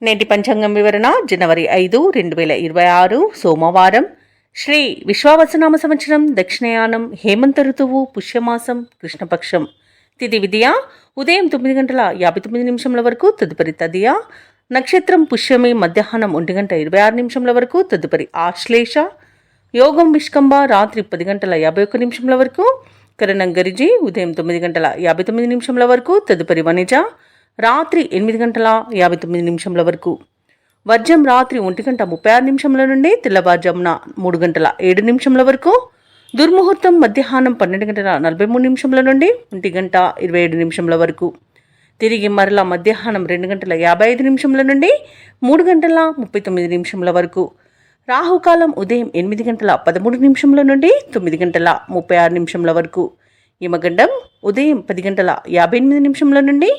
నేటి పంచాంగం వివరణ జనవరి 5, 2026 సోమవారం. శ్రీ విశ్వావసనామ సంవత్సరం, దక్షిణయానం, హేమంత ఋతువు, పుష్యమాసం, కృష్ణపక్షం. తిథి విద్య ఉదయం 9:59 వరకు, తదుపరి తదియ. నక్షత్రం పుష్యమి, మధ్యాహ్నం 1:26 వరకు, తదుపరి ఆశ్లేష. యోగం విష్కంభ, రాత్రి 10:51 వరకు. కరణం గరిజి, ఉదయం 9:59 వరకు, తదుపరి వనిజ, రాత్రి 8:59 వరకు. వర్జం రాత్రి 1:36 నుండి తెల్లవారుజామున 3:07 వరకు. దుర్ముహూర్తం మధ్యాహ్నం 12:43 నుండి 1:27 వరకు. తిరిగి మరల మధ్యాహ్నం 2:55 నుండి 3:39 వరకు. రాహుకాలం ఉదయం 8:13 నుండి 9:36 వరకు. యమగండం ఉదయం 10:58 నుండి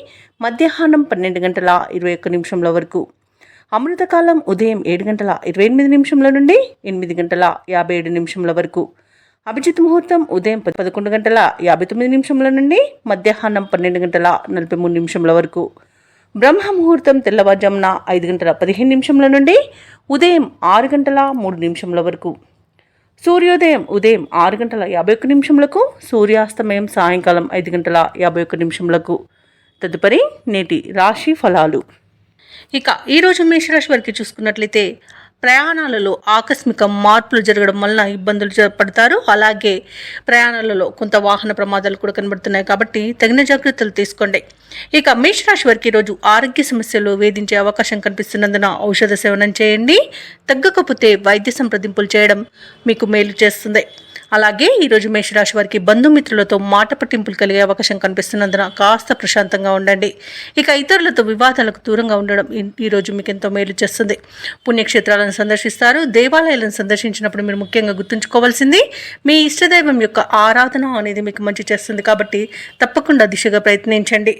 మధ్యాహ్నం 12:21 వరకు. అమృతకాలం ఉదయం 7:28 నుండి 8:57 వరకు. అభిజిత్ ముహూర్తం ఉదయం 11:59 నుండి మధ్యాహ్నం 12:43 వరకు. బ్రహ్మ ముహూర్తం తెల్లవారుజామున 5:15 నుండి ఉదయం 6:03 వరకు. సూర్యోదయం ఉదయం 6:51, సూర్యాస్తమయం సాయంకాలం 5:51. తదుపరి నేటి రాశి ఫలాలు. ఇక ఈరోజు మేషరాశి వారికి చూసుకున్నట్లయితే ప్రయాణాలలో ఆకస్మిక మార్పులు జరగడం వలన ఇబ్బందులు పడతారు. అలాగే ప్రయాణాలలో కొంత వాహన ప్రమాదాలు కూడా కనబడుతున్నాయి కాబట్టి తగిన జాగ్రత్తలు తీసుకోండి. ఇక మేషరాశి వారికి ఈరోజు ఆరోగ్య సమస్యలు వేధించే అవకాశం కనిపిస్తున్నందున ఔషధ సేవనం చేయండి. తగ్గకపోతే వైద్య సంప్రదింపులు చేయడం మీకు మేలు చేస్తుంది. అలాగే ఈరోజు మేషరాశి వారికి బంధుమిత్రులతో మాట పట్టింపులు కలిగే అవకాశం కనిపిస్తున్నందున కాస్త ప్రశాంతంగా ఉండండి. ఇక ఇతరులతో వివాదాలకు దూరంగా ఉండడం ఈరోజు మీకు ఎంతో మేలు చేస్తుంది. పుణ్యక్షేత్రాలను సందర్శిస్తారు. దేవాలయాలను సందర్శించినప్పుడు మీరు ముఖ్యంగా గుర్తుంచుకోవాల్సింది మీ ఇష్టదైవం యొక్క ఆరాధన అనేది మీకు మంచి చేస్తుంది కాబట్టి తప్పకుండా దిశగా ప్రయత్నించండి.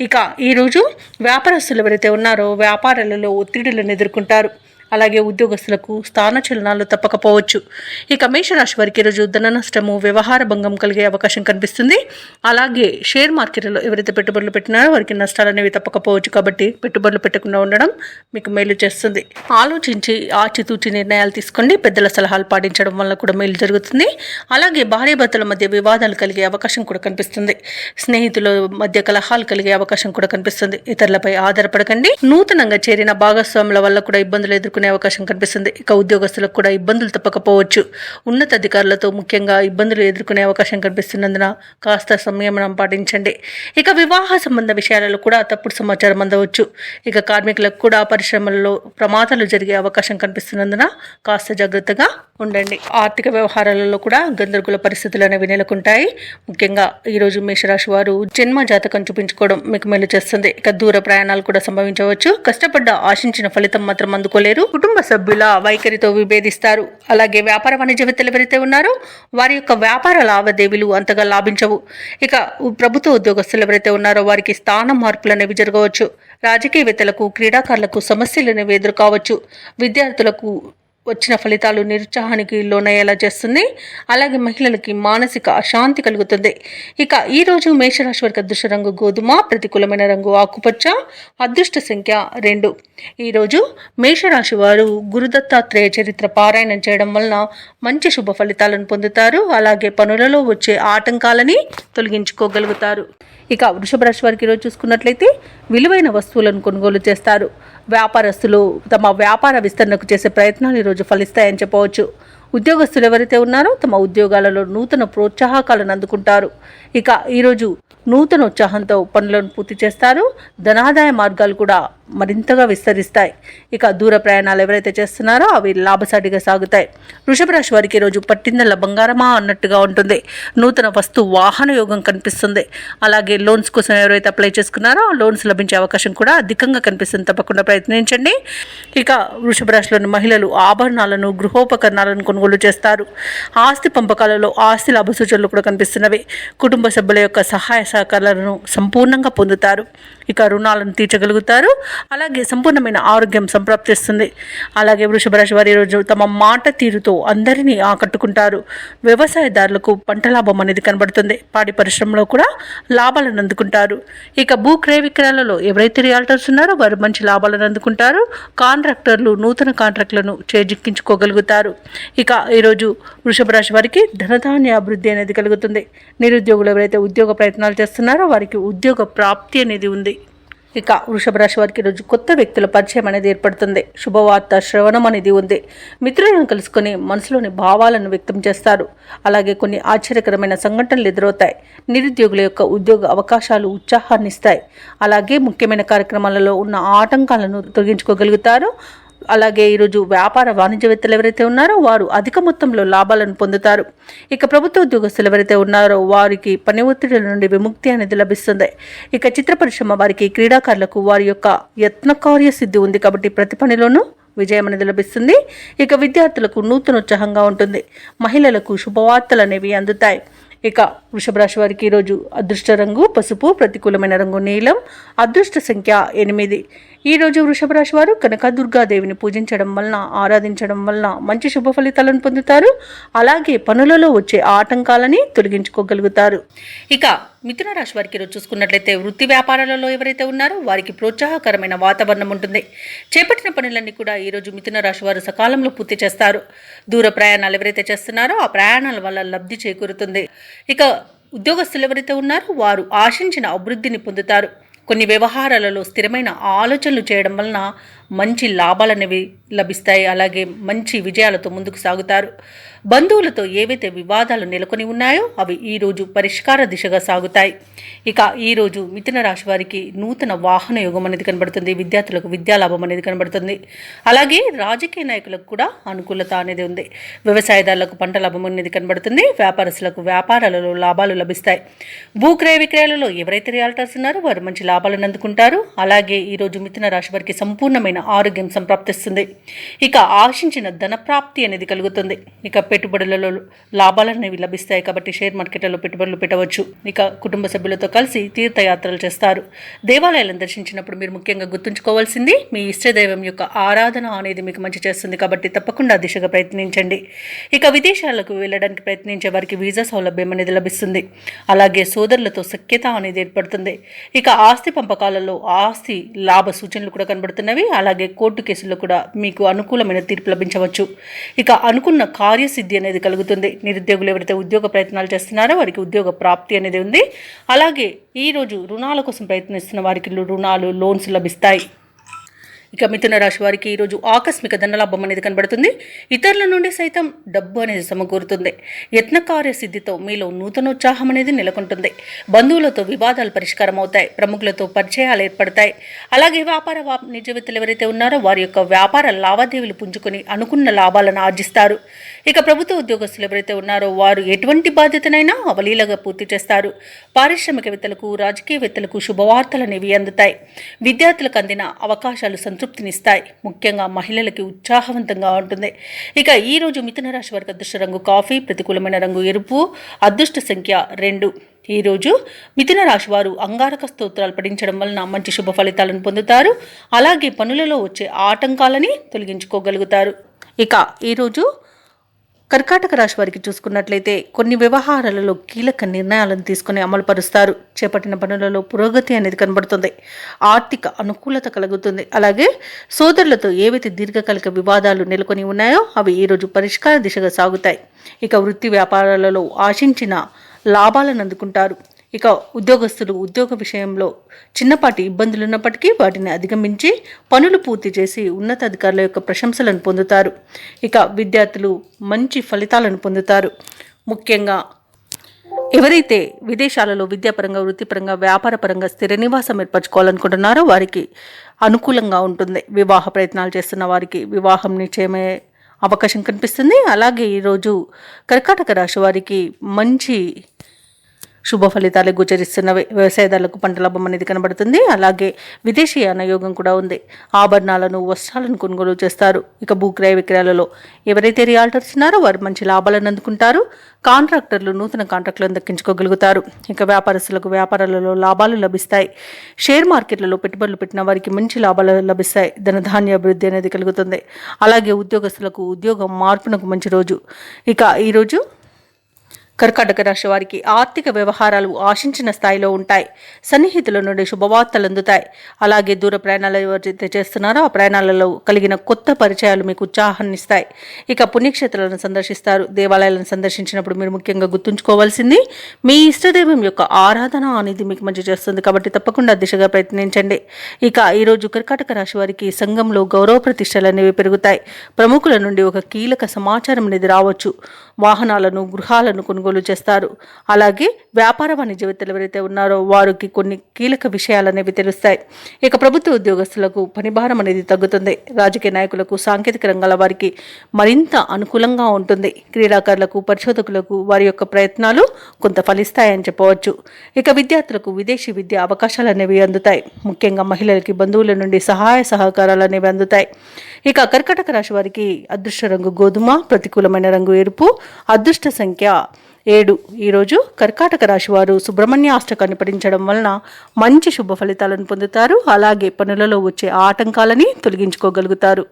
ఇక ఈరోజు వ్యాపారస్తులు ఎవరైతే ఉన్నారో వ్యాపారాలలో ఒత్తిడులను ఎదుర్కొంటారు. అలాగే ఉద్యోగస్తులకు స్థానచలనాలు తప్పకపోవచ్చు. ఇక మేషరాశి వారికి ఈరోజు ధన నష్టము, వ్యవహార భంగం కలిగే అవకాశం కనిపిస్తుంది. అలాగే షేర్ మార్కెట్లో ఎవరైతే పెట్టుబడులు పెట్టినారో వారికి నష్టాలు అనేవి తప్పకపోవచ్చు కాబట్టి పెట్టుబడులు పెట్టకుండా ఉండడం మీకు మేలు చేస్తుంది. ఆలోచించి ఆచితూచి నిర్ణయాలు తీసుకోండి. పెద్దల సలహాలు పాటించడం వల్ల కూడా మేలు జరుగుతుంది. అలాగే భార్యాభర్తల మధ్య వివాదాలు కలిగే అవకాశం కూడా కనిపిస్తుంది. స్నేహితుల మధ్య కలహాలు కలిగే అవకాశం కూడా కనిపిస్తుంది. ఇతరులపై ఆధారపడకండి. నూతనంగా చేరిన భాగస్వాముల వల్ల కూడా ఇబ్బందులు ఎదుర్కొనే అవకాశం కనిపిస్తుంది. ఇక ఉద్యోగస్తులకు కూడా ఇబ్బందులు తప్పకపోవచ్చు. ఉన్నతాధికారులతో ముఖ్యంగా ఇబ్బందులు ఎదుర్కొనే అవకాశం కనిపిస్తున్నందున కాస్త సంయమనం పాటించండి. ఇక వివాహ సంబంధ విషయాలలో కూడా తప్పుడు సమాచారం అందవచ్చు. ఇక కార్మికులకు కూడా పరిశ్రమలలో ప్రమాదాలు జరిగే అవకాశం కనిపిస్తున్నందున కాస్త జాగ్రత్తగా ఉండండి. ఆర్థిక వ్యవహారాలలో కూడా గందరగోళ పరిస్థితులు అనేవి నెలకొంటాయి. ముఖ్యంగా ఈరోజు మేషరాశి వారు జన్మ జాతకం చూపించుకోవడం మీకు మేలు చేస్తుంది. ఇక దూర ప్రయాణాలు కూడా సంభవించవచ్చు. కష్టపడ్డ ఆశించిన ఫలితం మాత్రం అందుకోలేరు. కుటుంబ సభ్యుల వైఖరితో విభేదిస్తారు. అలాగే వ్యాపార వాణిజ్యవేత్తలు ఎవరైతే ఉన్నారో వారి యొక్క వ్యాపార లావాదేవీలు అంతగా లాభించవు. ఇక ప్రభుత్వ ఉద్యోగస్తులు ఎవరైతే ఉన్నారో వారికి స్థాన మార్పులు అనేవి జరగవచ్చు. రాజకీయవేత్తలకు, క్రీడాకారులకు సమస్యలు అనేవి ఎదుర్కోవచ్చు. విద్యార్థులకు వచ్చిన ఫలితాలు నిరుత్సాహానికి లోనయ్యేలా చేస్తుంది. అలాగే మహిళలకి మానసిక అశాంతి కలుగుతుంది. ఇక ఈరోజు మేషరాశి వారికి అదృష్ట రంగు గోధుమ, ప్రతికూలమైన రంగు ఆకుపచ్చ, అదృష్ట సంఖ్య 2. ఈరోజు మేషరాశి వారు గురుదత్తాత్రేయ చరిత్ర పారాయణం చేయడం వలన మంచి శుభ ఫలితాలను పొందుతారు. అలాగే పనులలో వచ్చే ఆటంకాలని తొలగించుకోగలుగుతారు. ఇక వృషభ రాశి వారికి ఈరోజు చూసుకున్నట్లయితే విలువైన వస్తువులను కొనుగోలు చేస్తారు. వ్యాపారస్తులు తమ వ్యాపార విస్తరణకు చేసే ప్రయత్నాలు ఈరోజు ఫలిస్తాయని చెప్పవచ్చు. ఉద్యోగస్తులు ఎవరైతే ఉన్నారో తమ ఉద్యోగాలలో నూతన ప్రోత్సాహకాలను అందుకుంటారు. ఇక ఈరోజు నూతన ఉత్సాహంతో పనులను పూర్తి చేస్తారు. ధనాదాయ మార్గాలు కూడా మరింతగా విస్తరిస్తాయి. ఇక దూర ప్రయాణాలు ఎవరైతే చేస్తున్నారో అవి లాభసాటిగా సాగుతాయి. వృషభ రాశి వారికి ఈరోజు పట్టిందల్ల బంగారమా అన్నట్టుగా ఉంటుంది. నూతన వస్తు వాహన యోగం కనిపిస్తుంది. అలాగే లోన్స్ కోసం ఎవరైతే అప్లై చేసుకున్నారో ఆ లోన్స్ లభించే అవకాశం కూడా అధికంగా కనిపిస్తుంది. తప్పకుండా ప్రయత్నించండి. ఇక వృషభ రాశిలోని మహిళలు ఆభరణాలను, గృహోపకరణాలను కొనుగోలు చేస్తారు. ఆస్తి పంపకాలలో ఆస్తి లాభ సూచనలు కూడా కనిపిస్తున్నవి. కుటుంబ సభ్యుల యొక్క సహాయ సహకారాలను సంపూర్ణంగా పొందుతారు. ఇక రుణాలను తీర్చగలుగుతారు. అలాగే సంపూర్ణమైన ఆరోగ్యం సంప్రాప్తిస్తుంది. అలాగే వృషభ రాశి వారి రోజు తమ మాట తీరుతో అందరినీ ఆకట్టుకుంటారు. వ్యవసాయదారులకు పంట లాభం అనేది కనబడుతుంది. పాడి పరిశ్రమలో కూడా లాభాలను అందుకుంటారు. ఇక భూ క్రయ విక్రయాలలో ఎవరైతే రియాల్టర్స్ ఉన్నారో వారు మంచి లాభాలను అందుకుంటారు. కాంట్రాక్టర్లు నూతన కాంట్రాక్టులను చేజిక్కించుకోగలుగుతారు. ఇక ఈరోజు వృషభ రాశి వారికి ధనధాన్య అభివృద్ధి అనేది కలుగుతుంది. నిరుద్యోగులు ఎవరైతే ఉద్యోగ ప్రయత్నాలు చేస్తున్నారో వారికి ఉద్యోగ ప్రాప్తి అనేది ఉంది. ఇక వృషభ రాశి వారికి ఈరోజు కొత్త వ్యక్తుల పరిచయం అనేది ఏర్పడుతుంది. శుభవార్త శ్రవణం అనేది ఉంది. మిత్రులను కలుసుకొని మనసులోని భావాలను వ్యక్తం చేస్తారు. అలాగే కొన్ని ఆశ్చర్యకరమైన సంఘటనలు ఎదురవుతాయి. నిరుద్యోగుల యొక్క ఉద్యోగ అవకాశాలు ఉత్సాహాన్ని ఇస్తాయి. అలాగే ముఖ్యమైన కార్యక్రమాలలో ఉన్న ఆటంకాలను తొలగించుకోగలుగుతారు. అలాగే ఈరోజు వ్యాపార వాణిజ్యవేత్తలు ఎవరైతే ఉన్నారో వారు అధిక మొత్తంలో లాభాలను పొందుతారు. ఇక ప్రభుత్వ ఉద్యోగస్తులు ఎవరైతే ఉన్నారో వారికి పని ఒత్తిడిల నుండి విముక్తి అనేది లభిస్తుంది. ఇక చిత్ర పరిశ్రమ వారికి క్రీడాకారులకు వారి యొక్క యత్నకార్య సిద్ధి ఉంది కాబట్టి ప్రతి పనిలోనూ విజయం అనేది లభిస్తుంది. ఇక విద్యార్థులకు నూతనోత్సాహంగా ఉంటుంది. మహిళలకు శుభవార్తలు అనేవి అందుతాయి. ఇక వృషభ రాశి వారికి ఈరోజు అదృష్ట రంగు పసుపు, ప్రతికూలమైన రంగు నీలం, అదృష్ట సంఖ్య 8. ఈరోజు వృషభ రాశి వారు కనకదుర్గాదేవిని పూజించడం వలన, ఆరాధించడం వలన మంచి శుభ ఫలితాలను పొందుతారు. అలాగే పనులలో వచ్చే ఆటంకాలని తొలగించుకోగలుగుతారు. ఇక మిథున రాశి వారికి ఈరోజు చూసుకున్నట్లయితే వృత్తి వ్యాపారాలలో ఎవరైతే ఉన్నారో వారికి ప్రోత్సాహకరమైన వాతావరణం ఉంటుంది. చేపట్టిన పనులన్నీ కూడా ఈరోజు మిథున రాశి వారు సకాలంలో పూర్తి చేస్తారు. దూర ప్రయాణాలు ఎవరైతే చేస్తున్నారో ఆ ప్రయాణాల వల్ల లబ్ధి చేకూరుతుంది. ఇక ఉద్యోగస్తులు ఎవరైతే ఉన్నారో వారు ఆశించిన అభివృద్ధిని పొందుతారు. కొన్ని వ్యవహారాలలో స్థిరమైన ఆలోచనలు చేయడం వలన మంచి లాభాలనేవి లభిస్తాయి. అలాగే మంచి విజయాలతో ముందుకు సాగుతారు. బంధువులతో ఏవైతే వివాదాలు నెలకొని ఉన్నాయో అవి ఈరోజు పరిష్కార దిశగా సాగుతాయి. ఇక ఈరోజు మిథున రాశి వారికి నూతన వాహన యోగం అనేది కనబడుతుంది. విద్యార్థులకు విద్యాలాభం అనేది కనబడుతుంది. అలాగే రాజకీయ నాయకులకు కూడా అనుకూలత అనేది ఉంది. వ్యవసాయదారులకు పంట లాభం అనేది కనబడుతుంది. వ్యాపారస్తులకు వ్యాపారాలలో లాభాలు లభిస్తాయి. భూక్రయ విక్రయాలలో ఎవరైతే రియాల్టర్స్ ఉన్నారో వారు మంచి లాభాలను అందుకుంటారు. అలాగే ఈరోజు మిథున రాశి వారికి సంపూర్ణమైన ఆరోగ్యం సంప్రాప్తిస్తుంది. ఇక ఆశించిన ధన ప్రాప్తి అనేది కలుగుతుంది. ఇక పెట్టుబడులలో లాభాలు అనేవి లభిస్తాయి కాబట్టి షేర్ మార్కెట్లలో పెట్టుబడులు పెట్టవచ్చు. ఇక కుటుంబ సభ్యులతో కలిసి తీర్థయాత్రలు చేస్తారు. దేవాలయాలను దర్శించినప్పుడు మీరు ముఖ్యంగా గుర్తుంచుకోవాల్సింది మీ ఇష్టదైవం యొక్క ఆరాధన అనేది మీకు మంచి చేస్తుంది కాబట్టి తప్పకుండా దిశగా ప్రయత్నించండి. ఇక విదేశాలకు వెళ్ళడానికి ప్రయత్నించే వారికి వీసా సౌలభ్యం అనేది లభిస్తుంది. అలాగే సోదరులతో సఖ్యత అనేది ఏర్పడుతుంది. ఇక ఆస్తి పంపకాలలో ఆస్తి లాభ సూచనలు కూడా కనబడుతున్నవి. అలాగే కోర్టు కేసుల్లో కూడా మీకు అనుకూలమైన తీర్పు లభించవచ్చు. ఇక అనుకున్న కార్యసిద్ధి అనేది కలుగుతుంది. నిరుద్యోగులు ఎవరైతే ఉద్యోగ ప్రయత్నాలు చేస్తున్నారో వారికి ఉద్యోగ ప్రాప్తి అనేది ఉంది. అలాగే ఈరోజు రుణాల కోసం ప్రయత్నిస్తున్న వారికి లోన్స్ లభిస్తాయి. ఇక మిథున రాశి వారికి ఈరోజు ఆకస్మిక ధనలాభం అనేది కనబడుతుంది. ఇతరుల నుండి సైతం డబ్బు అనేది సమకూరుతుంది. యత్నకార్య సిద్ధితో మీలో నూతనోత్సాహం అనేది నెలకొంటుంది. బంధువులతో వివాదాలు పరిష్కారం అవుతాయి. ప్రముఖులతో పరిచయాలు ఏర్పడతాయి. అలాగే వ్యాపార వాణిజ్యవేత్తలు ఎవరైతే ఉన్నారో వారి యొక్క వ్యాపార లావాదేవీలు పుంజుకొని అనుకున్న లాభాలను ఆర్జిస్తారు. ఇక ప్రభుత్వ ఉద్యోగస్తులు ఎవరైతే ఉన్నారో వారు ఎటువంటి బాధ్యతనైనా అవలీలగా పూర్తి చేస్తారు. పారిశ్రామికవేత్తలకు రాజకీయవేత్తలకు శుభవార్తలు అనేవి అందుతాయి. విద్యార్థులకు అందిన అవకాశాలు సంతృప్తినిస్తాయి. ముఖ్యంగా మహిళలకి ఉత్సాహవంతంగా ఉంటుంది. ఇక ఈరోజు మిథున రాశి వారికి అదృష్ట రంగు కాఫీ, ప్రతికూలమైన రంగు ఎరుపు, అదృష్ట సంఖ్య 2. ఈరోజు మిథున రాశి వారు అంగారక స్తోత్రాలు పఠించడం వలన మంచి శుభ ఫలితాలను పొందుతారు. అలాగే పనులలో వచ్చే ఆటంకాలని తొలగించుకోగలుగుతారు. ఇక ఈరోజు కర్కాటక రాశి వారికి చూసుకున్నట్లయితే కొన్ని వ్యవహారాలలో కీలక నిర్ణయాలను తీసుకుని అమలుపరుస్తారు. చేపట్టిన పనులలో పురోగతి అనేది కనబడుతుంది. ఆర్థిక అనుకూలత కలుగుతుంది. అలాగే సోదరులతో ఏవైతే దీర్ఘకాలిక వివాదాలు నెలకొని ఉన్నాయో అవి ఈరోజు పరిష్కార దిశగా సాగుతాయి. ఇక వృత్తి వ్యాపారాలలో ఆశించిన లాభాలను అందుకుంటారు. ఇక ఉద్యోగస్తులు ఉద్యోగ విషయంలో చిన్నపాటి ఇబ్బందులు ఉన్నప్పటికీ వాటిని అధిగమించి పనులు పూర్తి చేసి ఉన్నతాధికారుల యొక్క ప్రశంసలను పొందుతారు. ఇక విద్యార్థులు మంచి ఫలితాలను పొందుతారు. ముఖ్యంగా ఎవరైతే విదేశాలలో విద్యాపరంగా, వృత్తిపరంగా, వ్యాపారపరంగా స్థిర నివాసం ఏర్పరచుకోవాలనుకుంటున్నారో వారికి అనుకూలంగా ఉంటుంది. వివాహ ప్రయత్నాలు చేస్తున్న వారికి వివాహం నిశ్చయమయ్యే అవకాశం కనిపిస్తుంది. అలాగే ఈరోజు కర్కాటక రాశి వారికి మంచి శుభ ఫలితాలు గోచరిస్తున్నవి. వ్యవసాయదారులకు పంట లాభం అనేది కనబడుతుంది. అలాగే విదేశీయాన యోగం కూడా ఉంది. ఆభరణాలను, వస్త్రాలను కొనుగోలు చేస్తారు. ఇక భూక్రయ విక్రయాలలో ఎవరైతే రియాల్టర్స్ ఉన్నారో వారు మంచి లాభాలను అందుకుంటారు. కాంట్రాక్టర్లు నూతన కాంట్రాక్టులను దక్కించుకోగలుగుతారు. ఇక వ్యాపారస్తులకు వ్యాపారాలలో లాభాలు లభిస్తాయి. షేర్ మార్కెట్లలో పెట్టుబడులు పెట్టిన వారికి మంచి లాభాలు లభిస్తాయి. ధనధాన్య అభివృద్ధి అనేది కలుగుతుంది. అలాగే ఉద్యోగస్తులకు ఉద్యోగం మార్పునకు మంచి రోజు. ఇక ఈరోజు కర్కాటక రాశి వారికి ఆర్థిక వ్యవహారాలు ఆశించిన స్థాయిలో ఉంటాయి. సన్నిహితుల నుండి శుభవార్తలు అందుతాయి. అలాగే దూర ప్రయాణాలు ఎవరైతే చేస్తున్నారో ఆ ప్రయాణాలలో కలిగిన కొత్త పరిచయాలు మీకు ఉత్సాహాన్ని ఇస్తాయి. ఇక పుణ్యక్షేత్రాలను సందర్శిస్తారు. దేవాలయాలను సందర్శించినప్పుడు మీరు ముఖ్యంగా గుర్తుంచుకోవాల్సింది మీ ఇష్టదైవం యొక్క ఆరాధన అనేది మీకు మంచి చేస్తుంది. కాబట్టి తప్పకుండా దిశగా ప్రయత్నించండి. ఇక ఈరోజు కర్కాటక రాశి వారికి సంఘంలో గౌరవ ప్రతిష్టలు అనేవి పెరుగుతాయి. ప్రముఖుల నుండి ఒక కీలక సమాచారం అనేది రావచ్చు. వాహనాలను, గృహాలను కొనుగోలు చేస్తారు. అలాగే వ్యాపార వాణిజ్యవేత్తలు ఎవరైతే ఉన్నారో వారికి కొన్ని కీలక విషయాలు అనేవి తెలుస్తాయి. ఇక ప్రభుత్వ ఉద్యోగస్తులకు పనిభారం అనేది తగ్గుతుంది. రాజకీయ నాయకులకు, సాంకేతిక రంగాల వారికి మరింత అనుకూలంగా ఉంటుంది. క్రీడాకారులకు, పరిశోధకులకు వారి యొక్క ప్రయత్నాలు కొంత ఫలిస్తాయని చెప్పవచ్చు. ఇక విద్యార్థులకు విదేశీ విద్య అవకాశాలు అనేవి అందుతాయి. ముఖ్యంగా మహిళలకి బంధువుల నుండి సహాయ సహకారాలు అనేవి అందుతాయి. ఇక కర్కాటక రాశి వారికి అదృష్ట రంగు గోధుమ, ప్రతికూలమైన రంగు ఎరుపు, అదృష్ట సంఖ్య 7. ఈరోజు కర్కాటక రాశి వారు సుబ్రహ్మణ్య అష్టకాన్ని పఠించడం వలన మంచి శుభ ఫలితాలను పొందుతారు. అలాగే పనులలో వచ్చే ఆటంకాలని తొలగించుకోగలుగుతారు.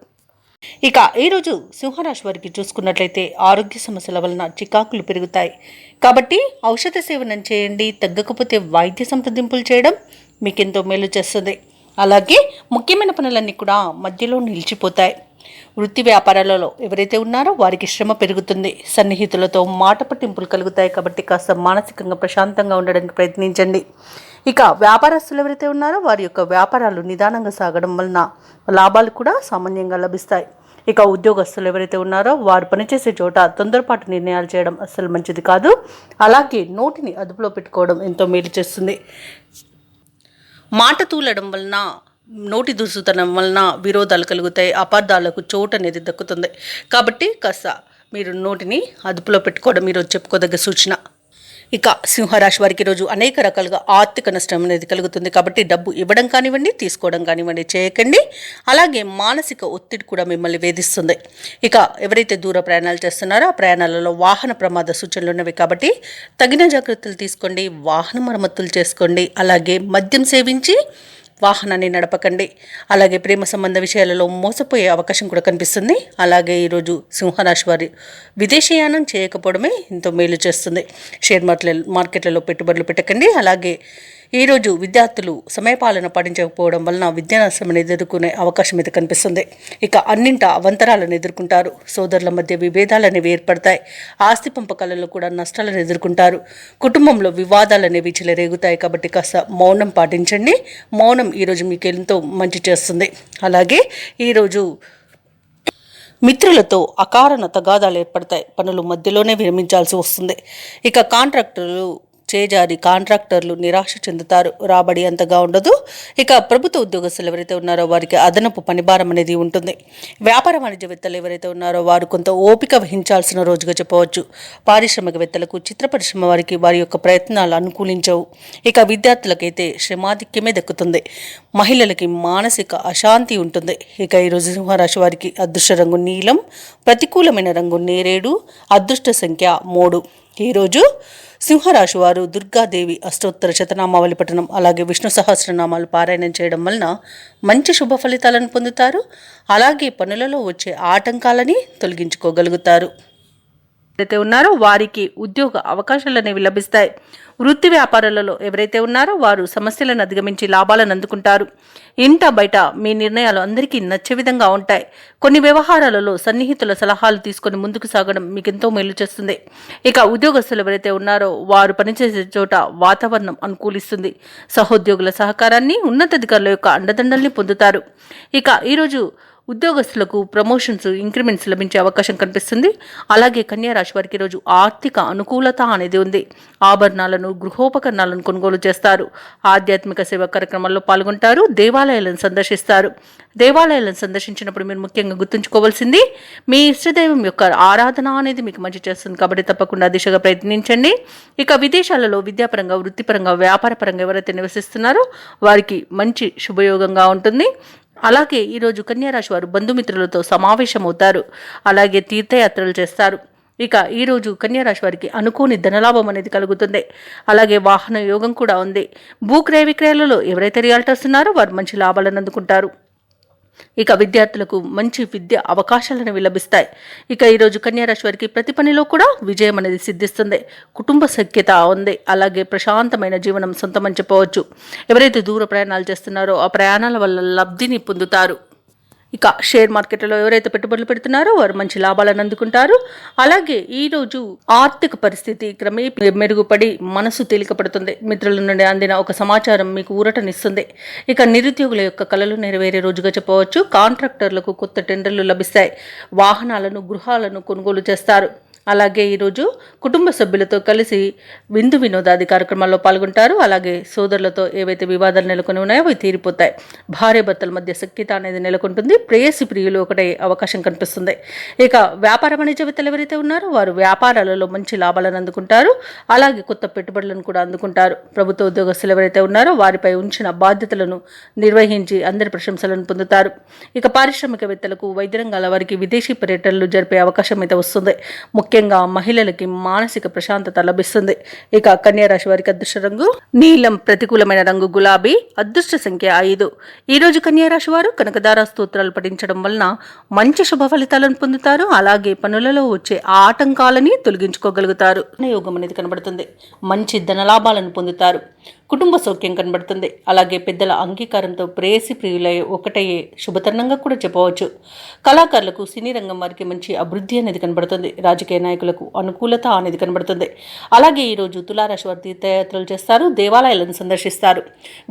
ఇక ఈరోజు సింహరాశి వారికి చూసుకున్నట్లయితే ఆరోగ్య సమస్యల వలన చికాకులు పెరుగుతాయి. కాబట్టి ఔషధ సేవనం చేయండి. తగ్గకపోతే వైద్య సంప్రదింపులు చేయడం మీకెంతో మేలు చేస్తుంది. అలాగే ముఖ్యమైన పనులన్నీ కూడా మధ్యలో నిలిచిపోతాయి. వృత్తి వ్యాపారాలలో ఎవరైతే ఉన్నారో వారికి శ్రమ పెరుగుతుంది. సన్నిహితులతో మాట పట్టింపులు కలుగుతాయి. కాబట్టి కాస్త మానసికంగా ప్రశాంతంగా ఉండడానికి ప్రయత్నించండి. ఇక వ్యాపారస్తులు ఎవరైతే ఉన్నారో వారి యొక్క వ్యాపారాలు నిదానంగా సాగడం వలన లాభాలు కూడా సామాన్యంగా లభిస్తాయి. ఇక ఉద్యోగస్తులు ఎవరైతే ఉన్నారో వారు పనిచేసే చోట తొందరపాటు నిర్ణయాలు చేయడం అస్సలు మంచిది కాదు. అలాగే నోటిని అదుపులో పెట్టుకోవడం ఎంతో మేలు చేస్తుంది. మాట తూలడం వలన, నోటి దురుసుతనం వలన విరోధాలు కలుగుతాయి. అపార్థాలకు చోటు అనేది దక్కుతుంది. కాబట్టి కాస్త మీరు నోటిని అదుపులో పెట్టుకోవడం ఈరోజు చెప్పుకోదగ్గ సూచన. ఇక సింహరాశి వారికి రోజు అనేక రకాలుగా ఆర్థిక నష్టం అనేది కలుగుతుంది. కాబట్టి డబ్బు ఇవ్వడం కానివ్వండి, తీసుకోవడం కానివ్వండి చేయకండి. అలాగే మానసిక ఒత్తిడి కూడా మిమ్మల్ని వేధిస్తుంది. ఇక ఎవరైతే దూర ప్రయాణాలు చేస్తున్నారో ఆ ప్రయాణాలలో వాహన ప్రమాద సూచనలు ఉన్నవి. కాబట్టి తగిన జాగ్రత్తలు తీసుకోండి. వాహన మరమ్మతులు చేసుకోండి. అలాగే మద్యం సేవించి వాహనాన్ని నడపకండి. అలాగే ప్రేమ సంబంధ విషయాలలో మోసపోయే అవకాశం కూడా కనిపిస్తుంది. అలాగే ఈరోజు సింహరాశి వారి విదేశీయానం చేయకపోవడమే ఎంతో మేలు చేస్తుంది. షేర్ మార్కెట్లలో పెట్టుబడులు పెట్టకండి. అలాగే ఈరోజు విద్యార్థులు సమయపాలన పాటించకపోవడం వలన విద్యా నష్టం ఎదుర్కొనే అవకాశం అయితే కనిపిస్తుంది. ఇక అన్నింట అవంతరాలను ఎదుర్కొంటారు. సోదరుల మధ్య విభేదాలు అనేవి ఏర్పడతాయి. ఆస్తి పంపకాలలో కూడా నష్టాలను ఎదుర్కొంటారు. కుటుంబంలో వివాదాలు అనేవి చెలరేగుతాయి. కాబట్టి కాస్త మౌనం పాటించండి. మౌనం ఈరోజు మీకు ఎంతో మంచి చేస్తుంది. అలాగే ఈరోజు మిత్రులతో అకారణ తగాదాలు ఏర్పడతాయి. పనులు మధ్యలోనే విరమించాల్సి వస్తుంది. ఇక కాంట్రాక్టర్లు నిరాశ చెందుతారు. రాబడి అంతగా ఉండదు. ఇక ప్రభుత్వ ఉద్యోగస్తులు ఎవరైతే ఉన్నారో వారికి అదనపు పనిభారం అనేది ఉంటుంది. వ్యాపార వాణిజ్యవేత్తలు ఎవరైతే ఉన్నారో వారు కొంత ఓపిక వహించాల్సిన రోజుగా చెప్పవచ్చు. పారిశ్రామికవేత్తలకు, చిత్ర పరిశ్రమ వారికి వారి యొక్క ప్రయత్నాలు అనుకూలించవు. ఇక విద్యార్థులకైతే శ్రమాధిక్యమే దక్కుతుంది. మహిళలకి మానసిక అశాంతి ఉంటుంది. ఇక ఈరోజు సింహరాశి వారికి అదృష్ట రంగు నీలం, ప్రతికూలమైన రంగు నేరేడు, అదృష్ట సంఖ్య 3. ఈరోజు సింహరాశి వారు దుర్గాదేవి అష్టోత్తర శతనామావళి పఠనం, అలాగే విష్ణు సహస్రనామాలు పారాయణం చేయడం వలన మంచి శుభ ఫలితాలను పొందుతారు. అలాగే పనులలో వచ్చే ఆటంకాలని తొలగించుకోగలుగుతారు. ఎవరైతే ఉన్నారో వారికి ఉద్యోగ అవకాశాలు అనేవి లభిస్తాయి. వృత్తి వ్యాపారాలలో ఎవరైతే ఉన్నారో వారు సమస్యలను అధిగమించి లాభాలను అందుకుంటారు. ఇంట బయట మీ నిర్ణయాలు అందరికీ నచ్చే విధంగా ఉంటాయి. కొన్ని వ్యవహారాలలో సన్నిహితుల సలహాలు తీసుకొని ముందుకు సాగడం మీకు ఎంతో మేలు చేస్తుంది. ఇక ఉద్యోగస్తులు ఎవరైతే ఉన్నారో వారు పనిచేసే చోట వాతావరణం అనుకూలిస్తుంది. సహోద్యోగుల సహకారాన్ని, ఉన్నతాధికారుల యొక్క అండదండల్ని పొందుతారు. ఇక ఈరోజు ఉద్యోగస్తులకు ప్రమోషన్స్, ఇంక్రిమెంట్స్ లభించే అవకాశం కనిపిస్తుంది. అలాగే కన్యా రాశి వారికి ఈరోజు ఆర్థిక అనుకూలత అనేది ఉంది. ఆభరణాలను, గృహోపకరణాలను కొనుగోలు చేస్తారు. ఆధ్యాత్మిక సేవా కార్యక్రమాల్లో పాల్గొంటారు. దేవాలయాలను సందర్శిస్తారు. దేవాలయాలను సందర్శించినప్పుడు మీరు ముఖ్యంగా గుర్తుంచుకోవాల్సింది మీ ఇష్టదైవం యొక్క ఆరాధన అనేది మీకు మంచి చేస్తుంది. కాబట్టి తప్పకుండా దిశగా ప్రయత్నించండి. ఇక విదేశాలలో విద్యాపరంగా, వృత్తిపరంగా, వ్యాపారపరంగా ఎవరైతే నివసిస్తున్నారో వారికి మంచి శుభయోగంగా ఉంటుంది. అలాగే ఈరోజు కన్యారాశి వారు బంధుమిత్రులతో సమావేశమవుతారు. అలాగే తీర్థయాత్రలు చేస్తారు. ఇక ఈరోజు కన్యారాశి వారికి అనుకోని ధనలాభం అనేది కలుగుతుంది. అలాగే వాహన యోగం కూడా ఉంది. భూక్రయ విక్రయాలలో ఎవరైతే రియాల్టర్స్ ఉన్నారో వారు మంచి లాభాలను అందుకుంటారు. ఇక విద్యార్థులకు మంచి విద్య అవకాశాలను లభిస్తాయి. ఇక ఈరోజు కన్యారాశి వారికి ప్రతి పనిలో కూడా విజయం అనేది సిద్ధిస్తుంది. కుటుంబ సఖ్యత ఉంది. అలాగే ప్రశాంతమైన జీవనం సొంతమని చెప్పవచ్చు. ఎవరైతే దూర ప్రయాణాలు చేస్తున్నారో ఆ ప్రయాణాల వల్ల లబ్ధిని పొందుతారు. ఇక షేర్ మార్కెట్లో ఎవరైతే పెట్టుబడులు పెడుతున్నారో వారు మంచి లాభాలను అందుకుంటారు. అలాగే ఈరోజు ఆర్థిక పరిస్థితి క్రమేపీ మెరుగుపడి మనసు తేలికపడుతుంది. మిత్రుల నుండి అందిన ఒక సమాచారం మీకు ఊరటనిస్తుంది. ఇక నిరుద్యోగుల యొక్క కలలు నెరవేరే రోజుగా చెప్పవచ్చు. కాంట్రాక్టర్లకు కొత్త టెండర్లు లభిస్తాయి. వాహనాలను, గృహాలను కొనుగోలు చేస్తారు. అలాగే ఈరోజు కుటుంబ సభ్యులతో కలిసి విందు వినోదాది కార్యక్రమాల్లో పాల్గొంటారు. అలాగే సోదరులతో ఏవైతే వివాదాలు నెలకొని ఉన్నాయో అవి తీరిపోతాయి. భార్యాభర్తల మధ్య సఖ్యత అనేది నెలకొంటుంది. ప్రేయసి ప్రియులు ఒకటే అవకాశం కనిపిస్తుంది. ఇక వ్యాపార వాణిజ్యవేత్తలు ఎవరైతే ఉన్నారో వారు వ్యాపారాలలో మంచి లాభాలను అందుకుంటారు. అలాగే కొత్త పెట్టుబడులను కూడా అందుకుంటారు. ప్రభుత్వ ఉద్యోగస్తులు ఎవరైతే ఉన్నారో వారిపై ఉంచిన బాధ్యతలను నిర్వహించి అందరి ప్రశంసలను పొందుతారు. ఇక పారిశ్రామికవేత్తలకు, వైద్య రంగాల వారికి విదేశీ పర్యటనలు జరిపే అవకాశం అయితే వస్తుంది. ముఖ్యంగా మహిళలకి మానసిక ప్రశాంతత లభిస్తుంది. ఇక కన్యారాశి వారికి అదృష్ట రంగు నీలం, ప్రతికూలమైన రంగు గులాబీ, అదృష్ట సంఖ్య 5. ఈరోజు కన్యారాశి వారు కనకదార స్తోత్రాలు పఠించడం వలన మంచి శుభ ఫలితాలను పొందుతారు. అలాగే పనులలో వచ్చే ఆటంకాలని తొలగించుకోగలుగుతారు. యోగం అనేది కనబడుతుంది. మంచి ధనలాభాలను పొందుతారు. కుటుంబ సౌఖ్యం కనబడుతుంది. అలాగే పెద్దల అంగీకారంతో ప్రేయసి ప్రియులై ఒకటయ్యే శుభతరుణంగా కూడా చెప్పవచ్చు. కళాకారులకు, సినీ రంగం వారికి మంచి అభివృద్ధి అనేది కనబడుతుంది. రాజకీయ నాయకులకు అనుకూలత అనేది కనబడుతుంది. అలాగే ఈరోజు తులారాశి వారు తీర్థయాత్రలు చేస్తారు. దేవాలయాలను సందర్శిస్తారు.